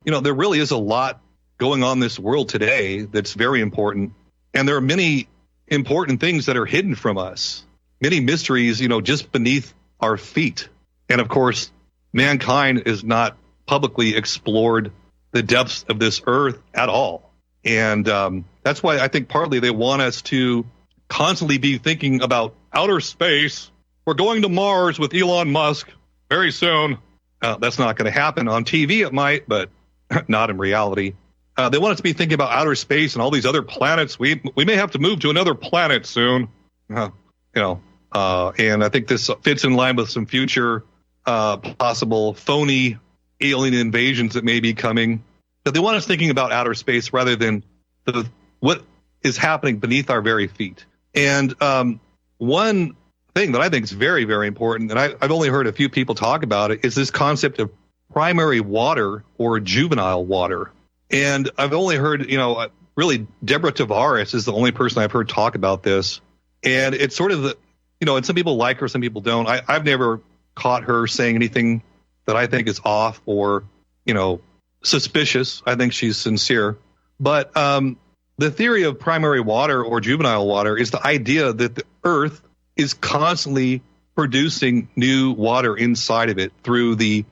there really is a lot going on in this world today that's very important. And there are many important things that are hidden from us, many mysteries, just beneath our feet. And of course, mankind has not publicly explored the depths of this earth at all. And that's why I think partly they want us to constantly be thinking about outer space. We're going to Mars with Elon Musk very soon. That's not going to happen. On TV, it might, but not in reality. They want us to be thinking about outer space and all these other planets. We may have to move to another planet soon. And I think this fits in line with some future possible phony alien invasions that may be coming. But they want us thinking about outer space rather than what is happening beneath our very feet. And one thing that I think is very, very important, and I've only heard a few people talk about it, is this concept of primary water or juvenile water. And I've only heard, really Deborah Tavares is the only person I've heard talk about this. And it's sort of and some people like her, some people don't. I've never caught her saying anything that I think is off or, suspicious. I think she's sincere. But the theory of primary water or juvenile water is the idea that the earth is constantly producing new water inside of it through the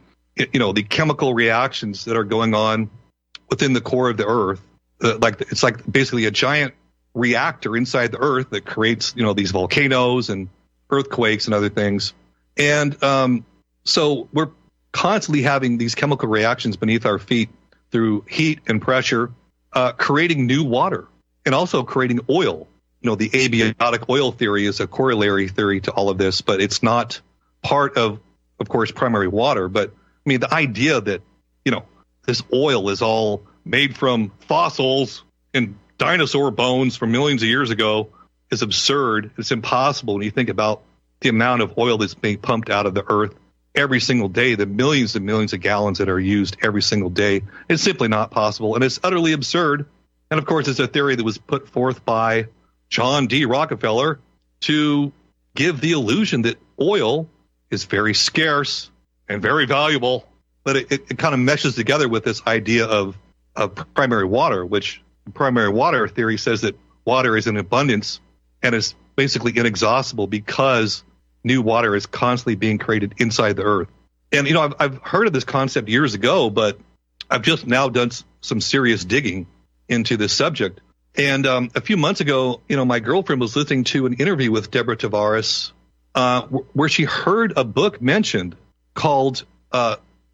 chemical reactions that are going on within the core of the earth. It's like basically a giant reactor inside the earth that creates, these volcanoes and earthquakes and other things. And so we're constantly having these chemical reactions beneath our feet through heat and pressure, creating new water and also creating oil. The abiotic oil theory is a corollary theory to all of this, but it's not part of course, primary water. But I mean, the idea that, this oil is all made from fossils and dinosaur bones from millions of years ago is absurd. It's impossible when you think about the amount of oil that's being pumped out of the earth every single day, the millions and millions of gallons that are used every single day. It's simply not possible, and it's utterly absurd. And of course, it's a theory that was put forth by John D. Rockefeller to give the illusion that oil is very scarce and very valuable. But it kind of meshes together with this idea of primary water, which primary water theory says that water is in abundance and is basically inexhaustible because new water is constantly being created inside the earth. And, I've heard of this concept years ago, but I've just now done some serious digging into this subject. And a few months ago, my girlfriend was listening to an interview with Deborah Tavares where she heard a book mentioned called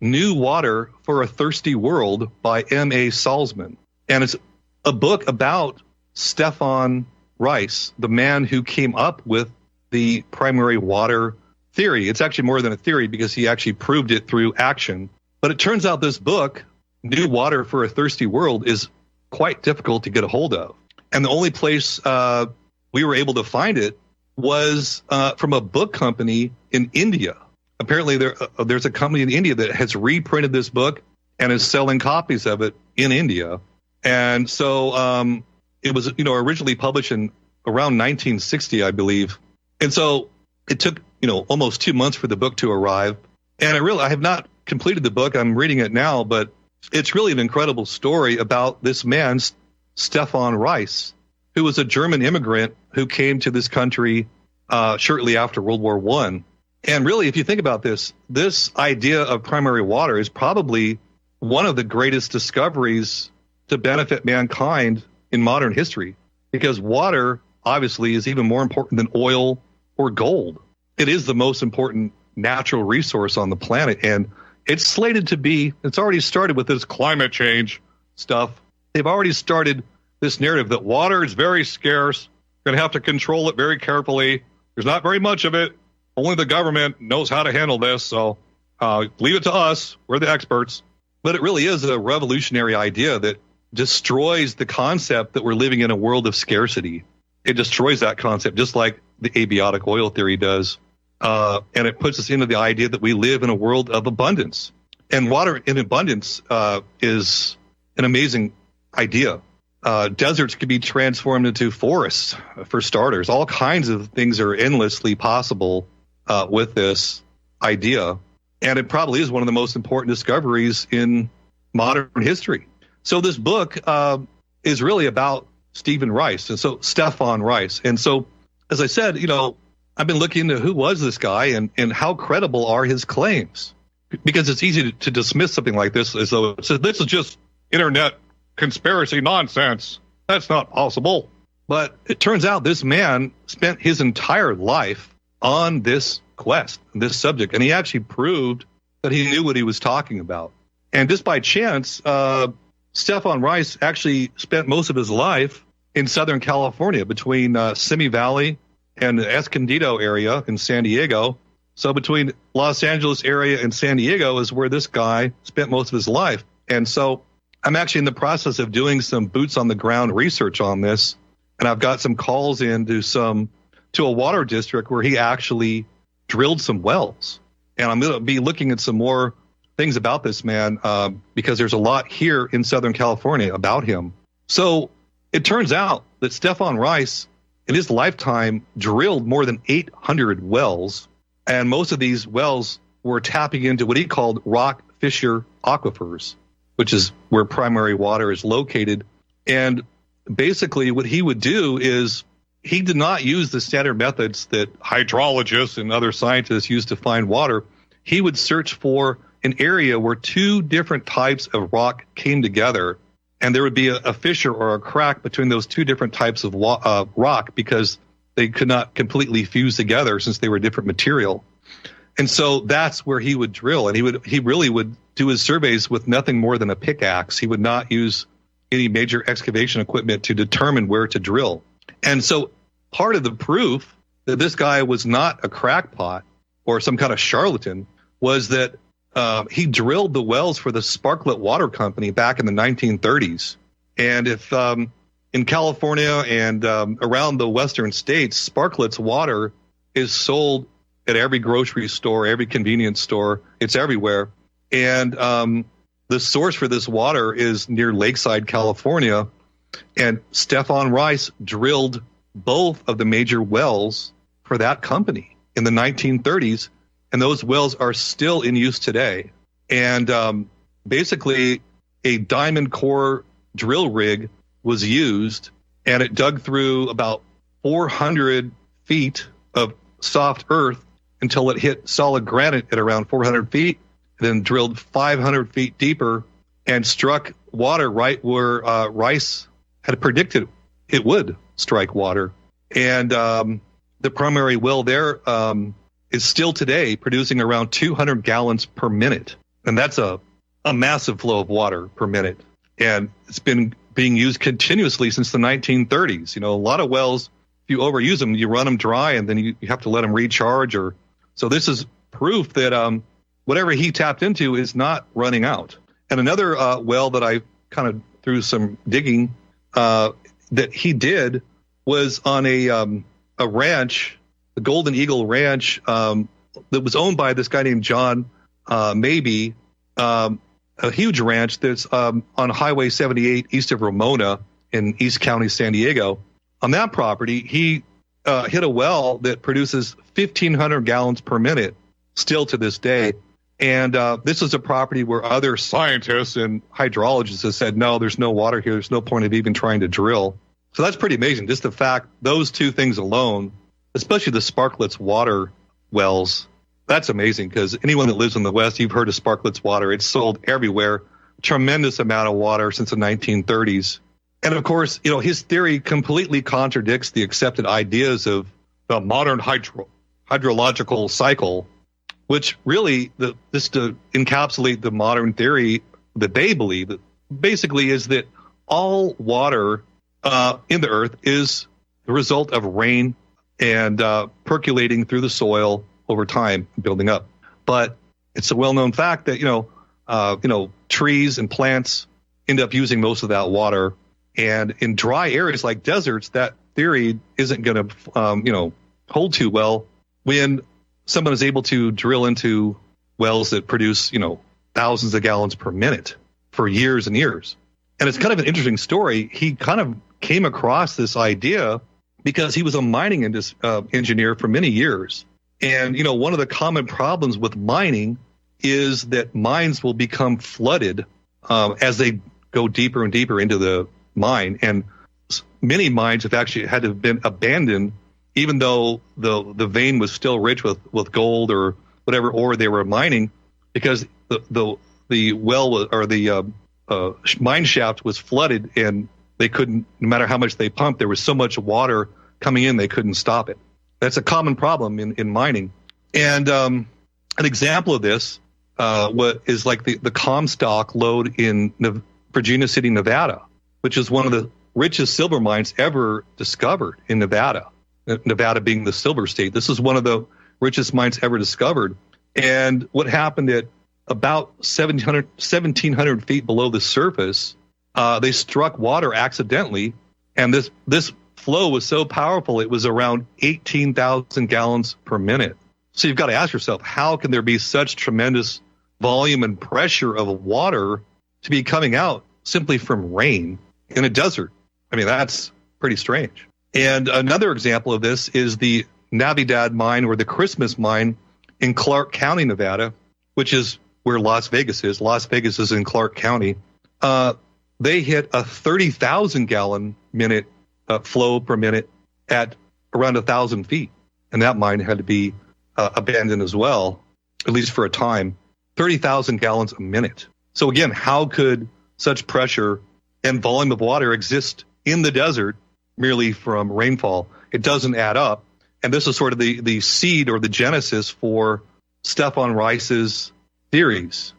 New Water for a Thirsty World by M.A. Salzman. And it's a book about Stephan Reiss, the man who came up with the primary water theory. It's actually more than a theory because he actually proved it through action. But it turns out this book, New Water for a Thirsty World, is quite difficult to get a hold of. And the only place we were able to find it was from a book company in India. Apparently, there's a company in India that has reprinted this book and is selling copies of it in India. And so it was, originally published in around 1960, I believe. And so it took, almost 2 months for the book to arrive. And I have not completed the book. I'm reading it now, but it's really an incredible story about this man, Stephan Reiss, who was a German immigrant who came to this country shortly after World War I. And really, if you think about this idea of primary water is probably one of the greatest discoveries to benefit mankind in modern history, because water obviously is even more important than oil or gold. It is the most important natural resource on the planet, and it's already started with this climate change stuff. They've already started this narrative that water is very scarce. We're going to have to control it very carefully. There's not very much of it. Only the government knows how to handle this, so leave it to us. We're the experts. But it really is a revolutionary idea that destroys the concept that we're living in a world of scarcity. It destroys that concept, just like the abiotic oil theory does. And it puts us into the idea that we live in a world of abundance. And water in abundance is an amazing idea. Deserts can be transformed into forests, for starters. All kinds of things are endlessly possible with this idea. And it probably is one of the most important discoveries in modern history. So this book is really about Stephen Reiss, and so Stephan Reiss. And so, as I said, I've been looking into who was this guy and how credible are his claims, because it's easy to dismiss something like this as though this is just internet conspiracy nonsense. That's not possible. But it turns out this man spent his entire life on this quest, this subject, and he actually proved that he knew what he was talking about. And just by chance, Stephan Reiss actually spent most of his life in Southern California, between Simi Valley and the Escondido area in San Diego. So between Los Angeles area and San Diego is where this guy spent most of his life. And so I'm actually in the process of doing some boots on the ground research on this. And I've got some calls in to a water district where he actually drilled some wells. And I'm going to be looking at some more things about this man because there's a lot here in Southern California about him. So it turns out that Stephan Reiss, in his lifetime, drilled more than 800 wells. And most of these wells were tapping into what he called rock fissure aquifers, which is where primary water is located. And basically what he would do is he did not use the standard methods that hydrologists and other scientists use to find water. He would search for an area where two different types of rock came together, and there would be a fissure or a crack between those two different types of rock because they could not completely fuse together since they were different material. And so that's where he would drill, and he really would do his surveys with nothing more than a pickaxe. He would not use any major excavation equipment to determine where to drill. And so part of the proof that this guy was not a crackpot or some kind of charlatan was that he drilled the wells for the Sparklet Water Company back in the 1930s. And if in California and around the western states, Sparklet's water is sold at every grocery store, every convenience store. It's everywhere. And the source for this water is near Lakeside, California. And Stephan Reiss drilled both of the major wells for that company in the 1930s. And those wells are still in use today. And basically, a diamond core drill rig was used, and it dug through about 400 feet of soft earth until it hit solid granite at around 400 feet, then drilled 500 feet deeper and struck water right where Reiss had predicted it would strike water. And the primary well there is still today producing around 200 gallons per minute. And that's a massive flow of water per minute. And it's been being used continuously since the 1930s. A lot of wells, if you overuse them, you run them dry and then you have to let them recharge. So this is proof that whatever he tapped into is not running out. And another well that I kind of through some digging that he did was on a ranch, the Golden Eagle Ranch, that was owned by this guy named John Mabey, a huge ranch that's on Highway 78 east of Ramona in East County, San Diego. On that property, he hit a well that produces 1,500 gallons per minute still to this day. And this is a property where other scientists and hydrologists have said, no, there's no water here. There's no point of even trying to drill. So that's pretty amazing. Just the fact, those two things alone, especially the Sparklet's water wells, that's amazing because anyone that lives in the West, you've heard of Sparklet's water. It's sold everywhere. Tremendous amount of water since the 1930s. And of course, his theory completely contradicts the accepted ideas of the modern hydrological cycle, which really, just to encapsulate the modern theory that they believe, that basically is that all water in the earth is the result of rain and percolating through the soil over time, building up. But it's a well-known fact that, trees and plants end up using most of that water. And in dry areas like deserts, that theory isn't going to, hold too well when someone is able to drill into wells that produce, thousands of gallons per minute for years and years. And it's kind of an interesting story. He kind of came across this idea because he was a mining engineer for many years. And, one of the common problems with mining is that mines will become flooded as they go deeper and deeper into the mine. And many mines have actually had to have been abandoned, even though the vein was still rich with gold or whatever ore they were mining, because the well or the mine shaft was flooded, and they couldn't, no matter how much they pumped, there was so much water coming in, they couldn't stop it. That's a common problem in mining. And an example of this what is like the Comstock lode in Virginia City, Nevada, which is one of the richest silver mines ever discovered in Nevada. Nevada being the silver state. This is one of the richest mines ever discovered. And what happened at about 1,700 feet below the surface, they struck water accidentally, and this flow was so powerful, it was around 18,000 gallons per minute. So you've got to ask yourself, how can there be such tremendous volume and pressure of water to be coming out simply from rain in a desert? I mean, that's pretty strange. And another example of this is the Navidad mine, or the Christmas mine in Clark County, Nevada, which is where Las Vegas is. Las Vegas is in Clark County. They hit a 30,000 gallon minute flow per minute at around 1,000 feet. And that mine had to be abandoned as well, at least for a time. 30,000 gallons a minute. So again, how could such pressure and volume of water exist in the desert merely from rainfall? It doesn't add up. And this is sort of the seed or the genesis for Stephan Reiss's theories,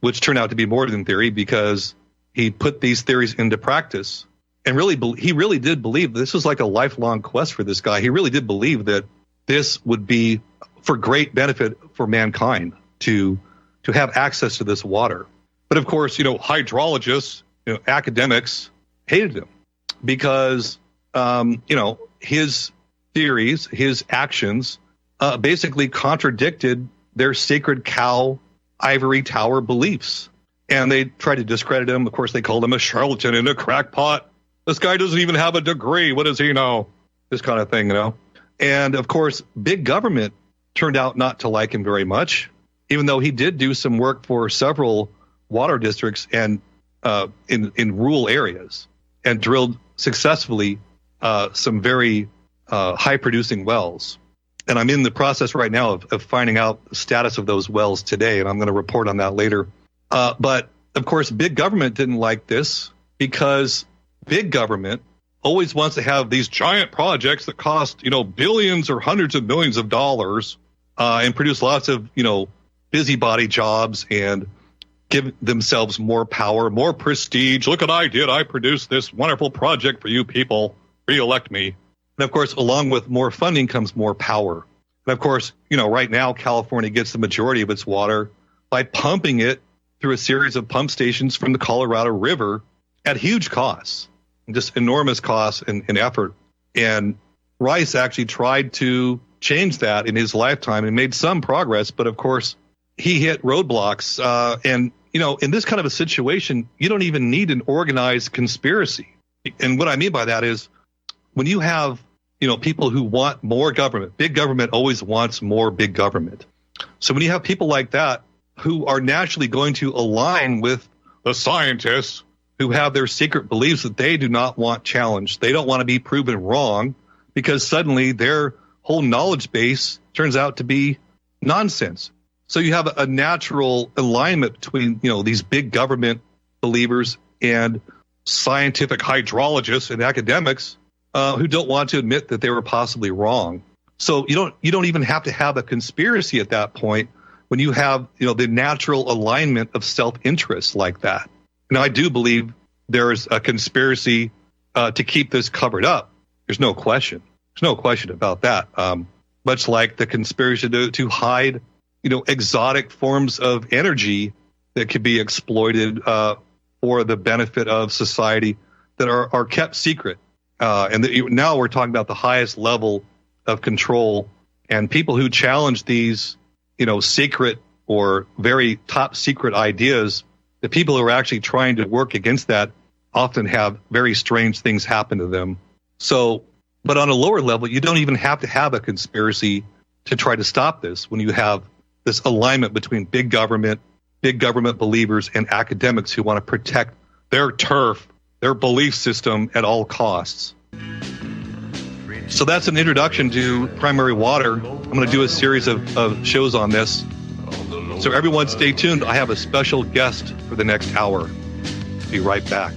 which turned out to be more than theory, because he put these theories into practice. And he really did believe, this was like a lifelong quest for this guy. He really did believe that this would be for great benefit for mankind to have access to this water. But of course, hydrologists, academics hated him because, his theories, his actions, basically contradicted their sacred cow ivory tower beliefs. And they tried to discredit him. Of course, they called him a charlatan and a crackpot. This guy doesn't even have a degree. What does he know? This kind of thing, And of course, big government turned out not to like him very much, even though he did do some work for several water districts and in rural areas, and drilled successfully some very high-producing wells. And I'm in the process right now of finding out the status of those wells today, and I'm going to report on that later. But, of course, big government didn't like this, because big government always wants to have these giant projects that cost, billions or hundreds of millions of dollars, and produce lots of, busybody jobs and give themselves more power, more prestige. Look what I did. I produced this wonderful project for you people. Re-elect me. And of course, along with more funding comes more power. And of course, right now, California gets the majority of its water by pumping it through a series of pump stations from the Colorado River at huge costs, just enormous costs and effort. And Reiss actually tried to change that in his lifetime and made some progress. But of course, he hit roadblocks. And, in this kind of a situation, you don't even need an organized conspiracy. And what I mean by that is, when you have, people who want more government, big government always wants more big government. So when you have people like that who are naturally going to align with the scientists who have their secret beliefs that they do not want challenged, they don't want to be proven wrong, because suddenly their whole knowledge base turns out to be nonsense. So you have a natural alignment between, these big government believers and scientific hydrologists and academics who don't want to admit that they were possibly wrong. So you don't even have to have a conspiracy at that point when you have, the natural alignment of self-interest like that. Now, I do believe there is a conspiracy to keep this covered up. There's no question. There's no question about that. Much like the conspiracy to hide, exotic forms of energy that could be exploited for the benefit of society that are kept secret. Now we're talking about the highest level of control, and people who challenge these, secret or very top secret ideas, the people who are actually trying to work against that often have very strange things happen to them. So, but on a lower level, you don't even have to have a conspiracy to try to stop this when you have this alignment between big government, big government believers and academics who want to protect their turf, their belief system at all costs. So that's an introduction to primary water. I'm going to do a series of shows on this. So everyone stay tuned. I have a special guest for the next hour. Be right back.